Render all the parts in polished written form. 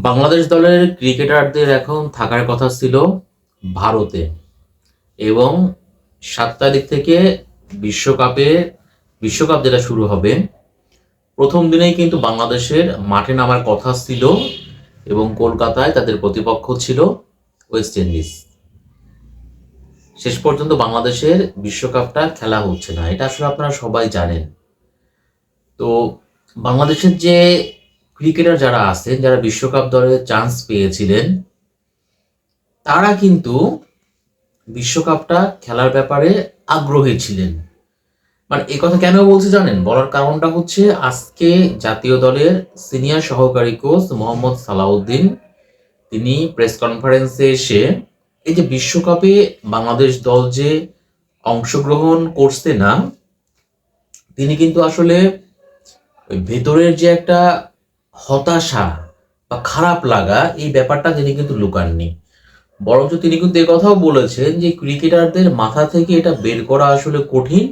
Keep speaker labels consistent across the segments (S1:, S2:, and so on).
S1: বাংলাদেশ দলের ক্রিকেটারদের এখন থাকার কথা ছিল ভারতে এবং 7 তারিখ থেকে বিশ্বকাপে বিশ্বকাপ যেটা শুরু হবে প্রথম দিনেই কিন্তু বাংলাদেশের মাঠে নামার কথা ছিল এবং কলকাতায় তাদের প্রতিপক্ষ ছিল ওয়েস্ট ইন্ডিজ। শেষ পর্যন্ত বাংলাদেশের বিশ্বকাপটা খেলা হচ্ছে না, এটা আসলে আপনারা সবাই জানেন। তো বাংলাদেশের যে ক্রিকেটার যারা আছেন, যারা বিশ্বকাপ দলে চান্স পেয়েছিলেন, তারা কিন্তু বিশ্বকাপটা খেলার ব্যাপারে আগ্রহী ছিলেন। মানে এই কথা কেন বলছি জানেন? বলার কারণটা হচ্ছে আজকে জাতীয় দলের সিনিয়র সহকারী কোচ মোহাম্মদ সালাউদ্দিন তিনি প্রেস কনফারেন্সে এসে এই যে বিশ্বকাপে বাংলাদেশ দল যে অংশগ্রহণ করছে না, তিনি কিন্তু আসলে ওই ভেতরের যে একটা হতাশা বা খারাপ লাগা, এই ব্যাপারটা তিনি কিন্তু লুকাননি। বরঞ্চ তিনি কিন্তু কথাও বলেছেন যে ক্রিকেটারদের মাথা থেকে এটা বের করা আসলে কঠিন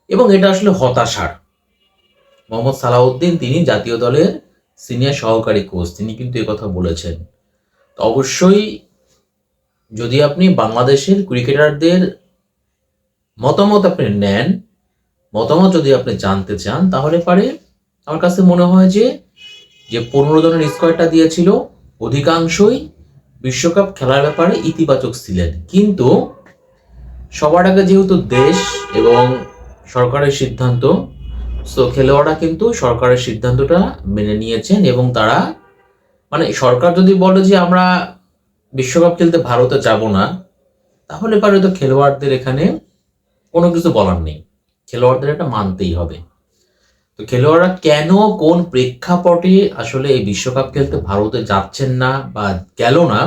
S1: এবং এটা আসলে হতাশার। মোহাম্মদ সালাউদ্দিন তিনি জাতীয় দলের সিনিয়র সহকারী কোচ, তিনি কিন্তু কথা বলেছেন। তো অবশ্যই যদি আপনি বাংলাদেশের ক্রিকেটারদের মতামত আপনি নেন, মতামত যদি আপনি জানতে চান, তাহলে পারে আমার কাছে মনে হয় যে 15 জনের স্কোয়াডটা দিয়েছিল অধিকাংশই বিশ্বকাপ খেলার ব্যাপারে ইতিবাচক ছিলেন। কিন্তু সবার আগে যেহেতু দেশ এবং সরকারের সিদ্ধান্ত, সো খেলোয়াড়রা কিন্তু সরকারের সিদ্ধান্তটা মেনে নিয়েছেন এবং তারা মানে সরকার যদি বলে যে আমরা বিশ্বকাপ খেলতে ভারতে যাব না, তাহলে পারে তো খেলোয়াড়দের এখানে কোনো কিছু বলার নেই, খেলোয়াড়দের এটা মানতেই হবে। তো খেলোয়াড়রা কেন কোন প্রেক্ষাপটে আসলে এই বিশ্বকাপ খেলতে ভারতে যাচ্ছেন না বা গেল না,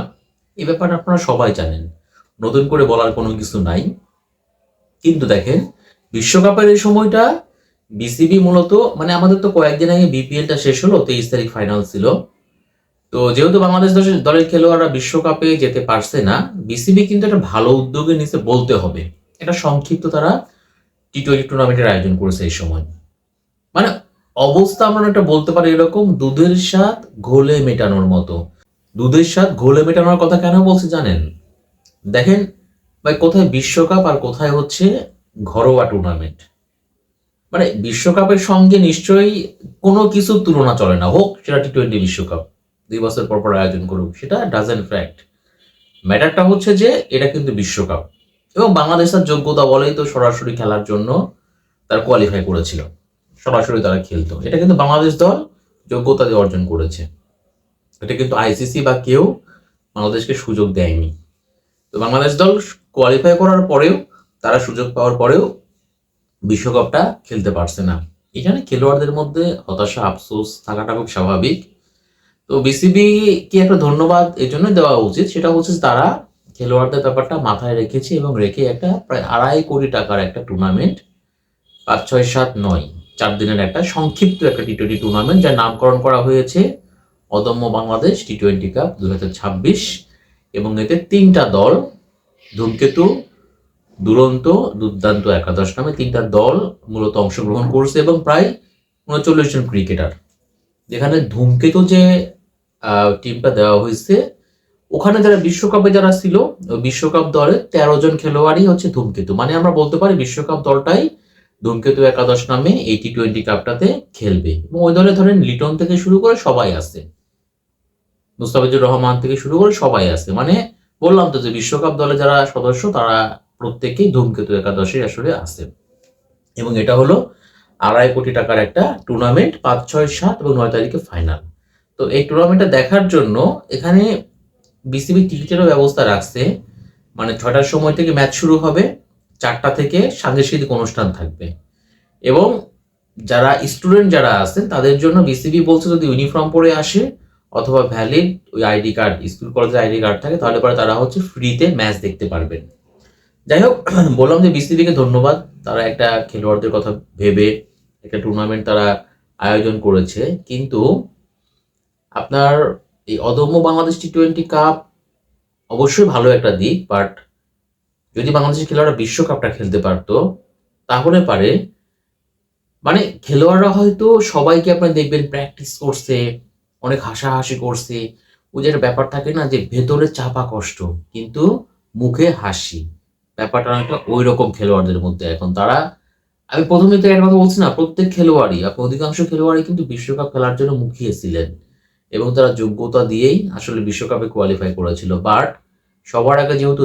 S1: এই ব্যাপারে আপনারা সবাই জানেন, নতুন করে বলার কোনো কিছু নাই। কিন্তু দেখেন, বিশ্বকাপের এই সময়টা বিসিবি মূলত মানে আমাদের তো কয়েকদিন আগে বিপিএলটা শেষ হলো, 23 তারিখ ফাইনাল ছিল। তো যেহেতু বাংলাদেশ দলের খেলোয়াড়রা বিশ্বকাপে যেতে পারছে না, বিসিবি কিন্তু একটা ভালো উদ্যোগে নিচে বলতে হবে। এটা সংক্ষিপ্ত তারা টি-20 টুর্নামেন্টের আয়োজন করেছে এই সময়। মানে অবস্থা আমরা একটা বলতে পারি এরকম, দুধের স্বাদ ঘোলে মেটানোর মতো। দুধের স্বাদ ঘোলে মেটানোর কথা কেন বলছি জানেন? দেখেন ভাই, কোথায় বিশ্বকাপ আর কোথায় হচ্ছে ঘরোয়া টুর্নামেন্ট। মানে বিশ্বকাপের সঙ্গে নিশ্চয়ই কোনো কিছু তুলনা চলে না, হোক সেটা টি-20 বিশ্বকাপ 2 বছর পর পর আয়োজন করুক, সেটা ডাজেন্ট ফ্যাক্ট। ম্যাটারটা হচ্ছে যে এটা কিন্তু বিশ্বকাপ এবং বাংলাদেশের যোগ্যতা বলেই তো সরাসরি খেলার জন্য তারা কোয়ালিফাই করেছিল, সরাসরি তারা খেলতো। এটা কিন্তু বাংলাদেশ দল যোগ্যতা দিয়ে অর্জন করেছে, এটা কিন্তু আইসিসি বা কেউ বাংলাদেশকে সুযোগ দেয়নি। তো বাংলাদেশ দল কোয়ালিফাই করার পরেও, তারা সুযোগ পাওয়ার পরেও বিশ্বকাপটা খেলতে পারছে না। এখানে খেলোয়াড়দের মধ্যে হতাশা আফসোস থাকাটা খুব স্বাভাবিক। তো বিসিবি কি একটা ধন্যবাদ এই জন্য দেওয়া উচিত, সেটা হচ্ছে তারা খেলোয়াড়দের ব্যাপারটা মাথায় রেখেছে এবং রেখে একটা প্রায় 2.5 কোটি টাকার একটা টুর্নামেন্ট, 5, 6, 7, 9 4 দিনের একটা সংক্ষিপ্ত একটা টি-20 টুর্নামেন্ট, যার নামকরণ করা হয়েছে অদম্য বাংলাদেশ টি-20 কাপ 2026। এবং এতে 3টা দল, ধূমকেতু, দুরন্ত, দুর্দান্ত একাদশ নামে 3টা দল মূলত অংশগ্রহণ করছে এবং প্রায় 39 জন ক্রিকেটার। যেখানে ধূমকেতু যে টিমটা দেওয়া হয়েছে, ওখানে যারা বিশ্বকাপে যারা ছিল, বিশ্বকাপ দলে 13 জন খেলোয়াড়ই হচ্ছে ধূমকেতু। মানে আমরা বলতে পারি বিশ্বকাপ দলটাই ধূমকেতু একাদশ নামে এই টি-20 কাপটাতে খেলবে। এবং ওই দলে ধরেন লিটন থেকে শুরু করে সবাই আছে, মুস্তাফিজুর রহমান থেকে শুরু করে সবাই আছে। মানে বললাম তো যে বিশ্বকাপ দলে যারা সদস্য তারা প্রত্যেকেই ধূমকেতু একাদশে আসলে আছে। এবং এটা হলো 2.5 কোটি টাকার একটা টুর্নামেন্ট, 5, 6, 7 এবং 9 তারিখে ফাইনাল। তো এই টুর্নামেন্টটা দেখার জন্য এখানে বিসিবি টিকিটেরও ব্যবস্থা রাখছে। মানে 6টার সময় থেকে ম্যাচ শুরু হবে, 4টা থেকে সাংস্কৃতিক অনুষ্ঠান থাকবে। এবং যারা স্টুডেন্ট যারা আছেন তাদের জন্য বিসিবি বলছে যদি ইউনিফর্ম পরে আসে অথবা ভ্যালিড ওই আইডি কার্ড, স্কুল কলেজের আইডি কার্ড থাকে, তাহলে পরে তারা হচ্ছে ফ্রিতে ম্যাচ দেখতে পারবেন। যাই হোক, বললাম যে বিসিবিকে ধন্যবাদ, তারা একটা খেলোয়াড়দের কথা ভেবে একটা টুর্নামেন্ট তারা আয়োজন করেছে। কিন্তু আপনার এই অদম্য বাংলাদেশ টি-20 কাপ অবশ্যই ভালো একটা দিক, বাট যদি বাংলাদেশের খেলোয়াড়রা বিশ্বকাপটা খেলতে পারতো, তাহলে পারে মানে খেলোয়াড়রা হয়তো সবাইকে আপনি দেখবেন প্র্যাকটিস করছে, অনেক হাসাহাসি করছে। ওই যে একটা ব্যাপার থাকে না যে ভেতরে চাপা কষ্ট কিন্তু মুখে হাসি, ব্যাপারটা অনেকটা ওই রকম খেলোয়াড়দের মধ্যে এখন তারা। আমি প্রথমে তো একটা কথা বলছি না, প্রত্যেক খেলোয়াড়ই আপনি অধিকাংশ খেলোয়াড়ই কিন্তু বিশ্বকাপ খেলার জন্য মুখিয়েছিলেন এবং তারা যোগ্যতা দিয়েই আসলে বিশ্বকাপে কোয়ালিফাই করেছিল। বাট সবার আগে যেহেতু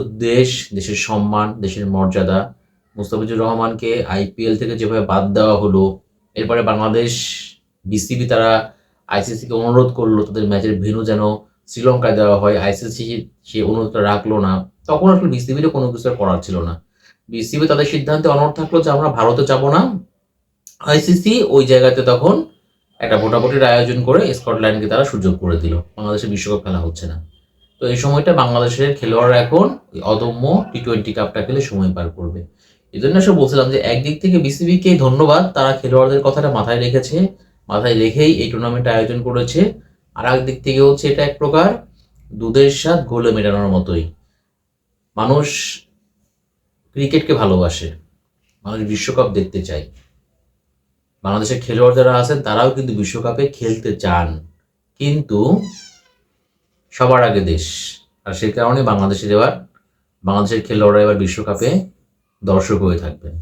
S1: দেশের সম্মান, দেশের মর্যাদা, মুস্তাফিজুর রহমানকে আইপিএল থেকে যেভাবে বাদ দেওয়া হলো, এরপরে বাংলাদেশ বিসিবি তারা আইসিসিকে অনুরোধ করলো তাদের ম্যাচের ভেন্যু যেন শ্রীলঙ্কায় দেওয়া হয়, আইসিসি সেই অনুরোধটা রাখলো না, তখন আসলে বিসিবিরও কোনো কিছু আর করার ছিল না। বিসিবি তাদের সিদ্ধান্তে অনড় থাকলো যে আমরা ভারতে যাব না। আইসিসি ওই জায়গাতে তখন একটা ভোটাভুটির আয়োজন করে স্কটল্যান্ডকে তারা সুযোগ করে দিল, বাংলাদেশে বিশ্বকাপ খেলা হচ্ছে না। তো এই সময়টা বাংলাদেশের খেলোয়াড়রা এখন ওই অদম্য টি-20 কাপটা খেলে সময় পার করবে। এই জন্য আসলে বলছিলাম যে একদিক থেকে বিসিবিকে ধন্যবাদ, তারা খেলোয়াড়দের কথাটা মাথায় রেখেছে, মাথায় রেখেই এই টুর্নামেন্ট আয়োজন করেছে। আর একদিক থেকে হচ্ছে এটা এক প্রকার দুধের স্বাদ ঘোলে মেটানোর মতোই। মানুষ ক্রিকেটকে ভালোবাসে, মানুষ বিশ্বকাপ দেখতে চায়, বাংলাদেশের খেলোয়াড় যারা আছেন তারাও কিন্তু বিশ্বকাপে খেলতে চান, কিন্তু সবার আগে দেশ। আর সে কারণে বাংলাদেশের খেলোয়াড়রা এবার বিশ্বকাপে দর্শক হয়ে থাকবেন।